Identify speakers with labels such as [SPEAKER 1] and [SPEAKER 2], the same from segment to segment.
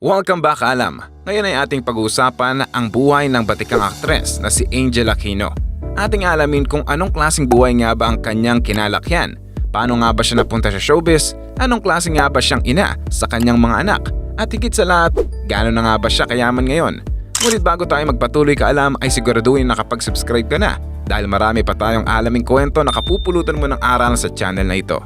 [SPEAKER 1] Welcome back, Alam! Ngayon ay ating pag-uusapan ang buhay ng batikang aktres na si Angel Aquino. Ating alamin kung anong klaseng buhay nga ba ang kanyang kinalakyan, paano nga ba siya napunta sa showbiz, anong klase nga ba siyang ina sa kanyang mga anak, at higit sa lahat, gaano na nga ba siya kayaman ngayon. Ngunit bago tayo magpatuloy, Kaalam, ay siguraduhin na nakapag-subscribe ka na dahil marami pa tayong alaming kwento na kapupulutan mo ng aral sa channel na ito.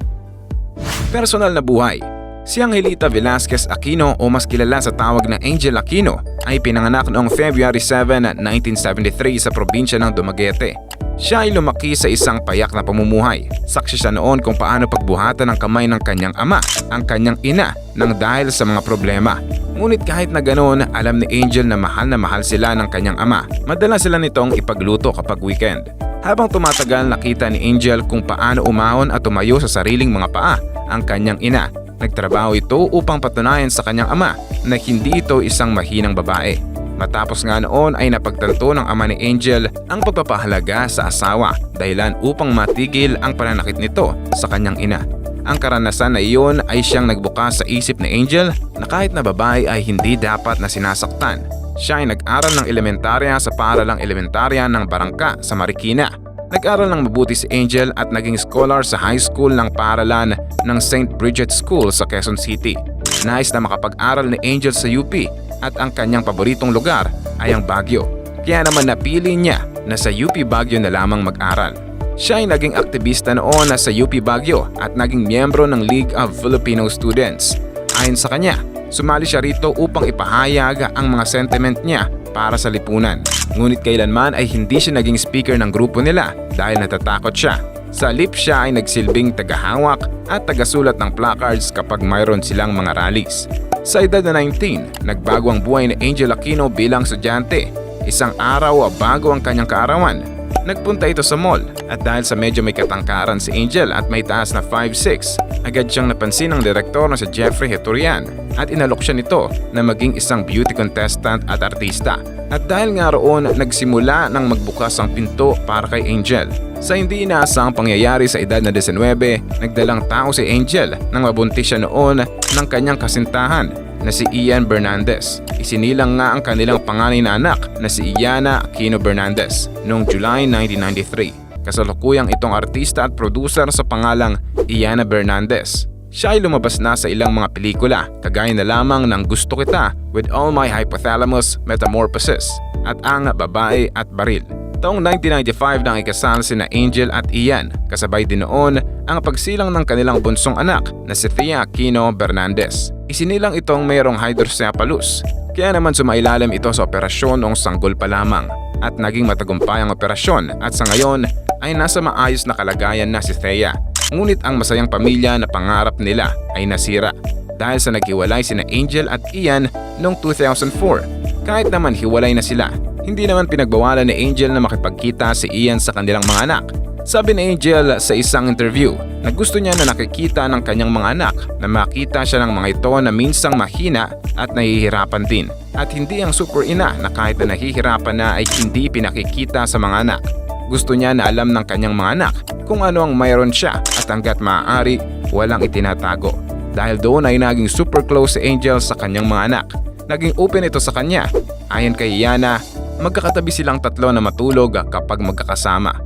[SPEAKER 1] Personal na buhay. Si Angelita Velasquez Aquino o mas kilala sa tawag na Angel Aquino ay pinanganak noong February 7, 1973 sa probinsya ng Dumaguete. Siya ay lumaki sa isang payak na pamumuhay. Saksi siya noon kung paano pagbuhatan ng kamay ng kanyang ama, ang kanyang ina, nang dahil sa mga problema. Ngunit kahit na ganoon, alam ni Angel na mahal sila ng kanyang ama. Madalas sila nitong ipagluto kapag weekend. Habang tumatagal, nakita ni Angel kung paano umahon at tumayo sa sariling mga paa ang kanyang ina. Nagtrabaho ito upang patunayan sa kanyang ama na hindi ito isang mahinang babae. Matapos nga noon ay napagtanto ng ama ni Angel ang pagpapahalaga sa asawa, dahilan upang matigil ang pananakit nito sa kanyang ina. Ang karanasan na iyon ay siyang nagbukas sa isip ni Angel na kahit na babae ay hindi dapat na sinasaktan. Siya ay nag-aral ng elementarya sa paaralang elementarya ng Barangka sa Marikina. Nag-aral ng mabuti si Angel at naging scholar sa high school ng paaralan ng St. Bridget School sa Quezon City. Nais na makapag-aral ni Angel sa UP at ang kanyang paboritong lugar ay ang Baguio. Kaya naman napili niya na sa UP Baguio na lamang mag-aral. Siya ay naging aktivista noon sa UP Baguio at naging miyembro ng League of Filipino Students. Ayon sa kanya, sumali siya rito upang ipahayag ang mga sentiment niya para sa lipunan. Ngunit kailanman ay hindi siya naging speaker ng grupo nila dahil natatakot siya. Sa halip siya ay nagsilbing tagahawak at tagasulat ng placards kapag mayroon silang mga rallies. Sa edad na 19, nagbago ang buhay ni Angel Aquino bilang estudyante. Isang araw bago ang kanyang kaarawan, nagpunta ito sa mall at dahil sa medyo may katangkaran si Angel at may taas na 5'6", agad siyang napansin ng direktor na si Jeffrey Heturian at inalok siya nito na maging isang beauty contestant at artista. At dahil nga roon, nagsimula ng magbukas ang pinto para kay Angel. Sa hindi inaasahang pangyayari sa edad na 19, nagdalang tao si Angel nang mabuntis siya noon ng kanyang kasintahan na si Ian Bernandez. Isinilang nga ang kanilang panganay na anak na si Iana Aquino Bernandez noong July 1993. Kasalukuyang itong artista at producer sa pangalang Iana Bernandez. Siya ay lumabas na sa ilang mga pelikula, kagaya na lamang ng Gusto Kita, With All My Hypothalamus Metamorphosis, at Ang Babae at Baril. Taong 1995 nang ikasal sina Angel at Ian, kasabay din noon ang pagsilang ng kanilang bunsong anak na si Thea Aquino Bernandez. Isinilang itong mayroong hydrocephalus, kaya naman sumailalim ito sa operasyon noong sanggol pa lamang at naging matagumpay ang operasyon at sa ngayon ay nasa maayos na kalagayan na si Thea. Ngunit ang masayang pamilya na pangarap nila ay nasira dahil sa naghiwalay sina Angel at Ian noong 2004. Kahit naman hiwalay na sila, hindi naman pinagbawalan ni Angel na makipagkita si Ian sa kanilang mga anak. Sabi ni Angel sa isang interview na gusto niya na nakikita ng kanyang mga anak na makita siya ng mga ito na minsang mahina at nahihirapan din. At hindi ang super ina na kahit na nahihirapan na ay hindi pinakikita sa mga anak. Gusto niya na alam ng kanyang mga anak kung ano ang mayroon siya at hanggat maaari walang itinatago. Dahil doon ay naging super close si Angel sa kanyang mga anak. Naging open ito sa kanya. Ayon kay Iana, magkakatabi silang tatlo na matulog kapag magkakasama.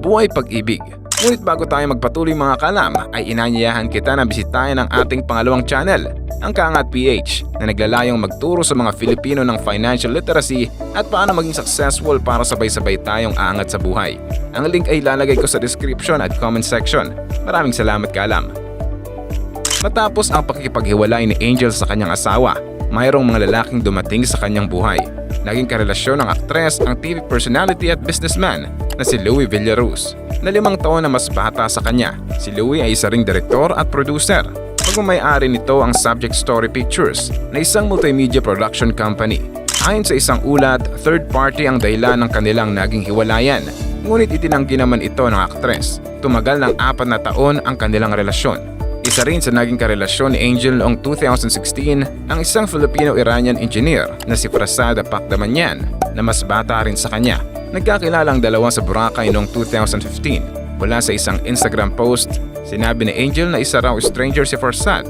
[SPEAKER 1] Buhay pag-ibig. Ngunit bago tayo magpatuloy mga Kaalam, ay inanyayahan kita na bisitahin ang ating pangalawang channel, ang Kaangat PH, na naglalayong magturo sa mga Filipino ng financial literacy at paano maging successful para sabay-sabay tayong aangat sa buhay. Ang link ay ilalagay ko sa description at comment section. Maraming salamat, Kaalam. Matapos ang pakikipaghiwalay ni Angel sa kanyang asawa, mayroong mga lalaking dumating sa kanyang buhay. Naging karelasyon ng aktres ang TV personality at businessman na si Louie Villaruz, na 5 taon na mas bata sa kanya. Si Louie ay isa ring direktor at producer. Pagmamay-ari nito ang Subject Story Pictures na isang multimedia production company. Ayon sa isang ulat, third party ang dahilan ng kanilang naging hiwalayan. Ngunit itinanggi naman ito ng aktres. Tumagal ng 4 na taon ang kanilang relasyon. Isa rin sa naging karelasyon ni Angel noong 2016 ang isang Filipino-Iranian engineer na si Prasad Pakdamanyan na mas bata rin sa kanya. Nagkakilalang dalawa sa Boracay noong 2015. Mula sa isang Instagram post, sinabi ni Angel na isa raw stranger si Prasad.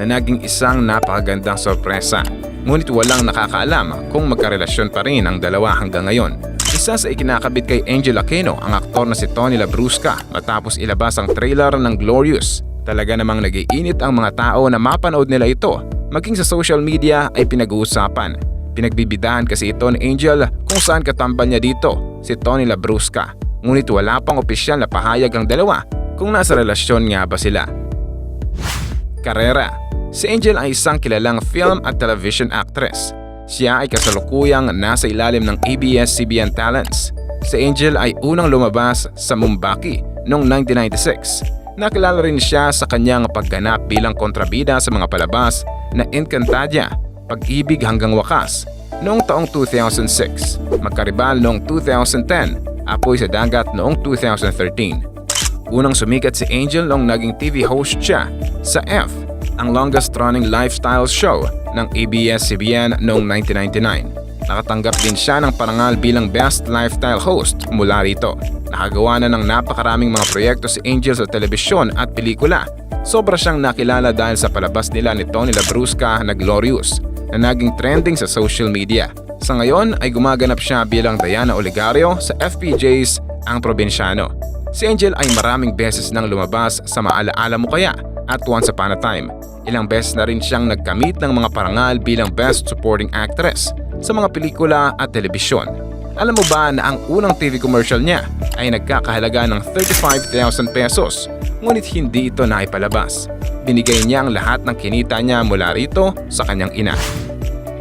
[SPEAKER 1] na naging isang napakagandang sorpresa. Ngunit walang nakakaalam kung magkarelasyon pa rin ang dalawa hanggang ngayon. Isa sa ikinakabit kay Angel Aquino ang aktor na si Tony Labrusca matapos ilabas ang trailer ng Glorious. Talaga namang nag-iinit ang mga tao na mapanood nila ito. Maging sa social media ay pinag-uusapan. Pinagbibidahan kasi ito ni Angel kung saan katambal niya dito, si Tony Labrusca. Ngunit wala pang opisyal na pahayag ang dalawa kung nasa relasyon nga ba sila. Karera. Si Angel ay isang kilalang film at television actress. Siya ay kasalukuyang nasa ilalim ng ABS-CBN Talents. Si Angel ay unang lumabas sa Mombaki noong 1996. Nakilala rin siya sa kanyang pagganap bilang kontrabida sa mga palabas na Encantadia, Pag-ibig hanggang wakas noong taong 2006, Magkaribal noong 2010, Apoy sa dagat noong 2013. Unang sumikat si Angel noong naging TV host siya sa F, ang longest-running lifestyle show ng ABS-CBN noong 1999. Nakatanggap din siya ng parangal bilang Best Lifestyle Host mula rito. Nakagawa na ng napakaraming mga proyekto si Angel sa telebisyon at pelikula. Sobra siyang nakilala dahil sa palabas nila ni Tony Labrusca na Glorious na naging trending sa social media. Sa ngayon ay gumaganap siya bilang Diana Oligario sa FPJ's Ang Probinsyano. Si Angel ay maraming beses nang lumabas sa Maalaala Mo Kaya at Once Upon a Time. Ilang beses na rin siyang nagkamit ng mga parangal bilang Best Supporting Actress sa mga pelikula at telebisyon. Alam mo ba na ang unang TV commercial niya ay nagkakahalaga ng 35,000 pesos, ngunit hindi ito naipalabas. Binigay niya ang lahat ng kinita niya mula rito sa kanyang ina.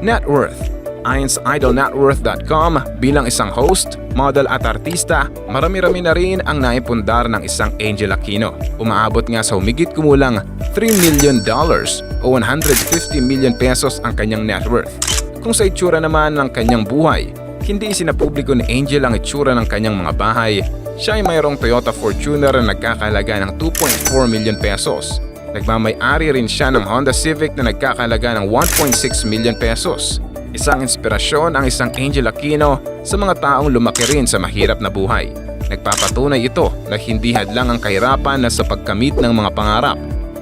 [SPEAKER 1] Net worth. Ayon sa idolnetworth.com, bilang isang host, model at artista, marami-rami na rin ang naipundar ng isang Angel Aquino. Umaabot nga sa humigit kumulang $3 million o 150 million pesos ang kanyang net worth. Kung sa itsura naman ng kanyang buhay, hindi isinapubliko ni Angel ang itsura ng kanyang mga bahay. Siya ay mayroong Toyota Fortuner na nagkakahalaga ng 2.4 million pesos. Nagmamay-ari rin siya ng Honda Civic na nagkakahalaga ng 1.6 million pesos. Isang inspirasyon ang isang Angel Aquino sa mga taong lumaki rin sa mahirap na buhay. Nagpapatunay ito na hindi hadlang ang kahirapan na sa pagkamit ng mga pangarap.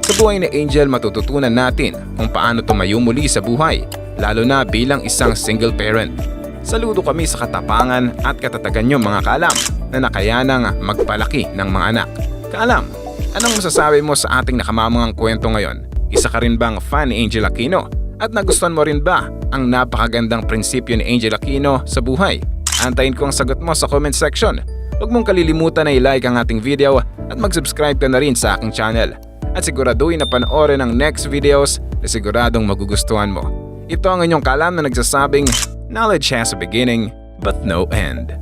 [SPEAKER 1] Sa buhay ni Angel, matututunan natin kung paano tumayo muli sa buhay, lalo na bilang isang single parent. Saludo kami sa katapangan at katatagan niyo mga kaalam na nakayanang magpalaki ng mga anak. Kaalam, anong masasabi mo sa ating nakamamangang kwento ngayon? Isa ka rin bang fan ni Angel Aquino? At nagustuhan mo rin ba ang napakagandang prinsipyo ni Angel Aquino sa buhay? Antayin ko ang sagot mo sa comment section. Huwag mong kalilimutan na i-like ang ating video at mag-subscribe ka na rin sa aking channel. At siguraduhin na panoorin ang next videos na siguradong magugustuhan mo. Ito ang inyong kalam na nagsasabing, knowledge has a beginning but no end.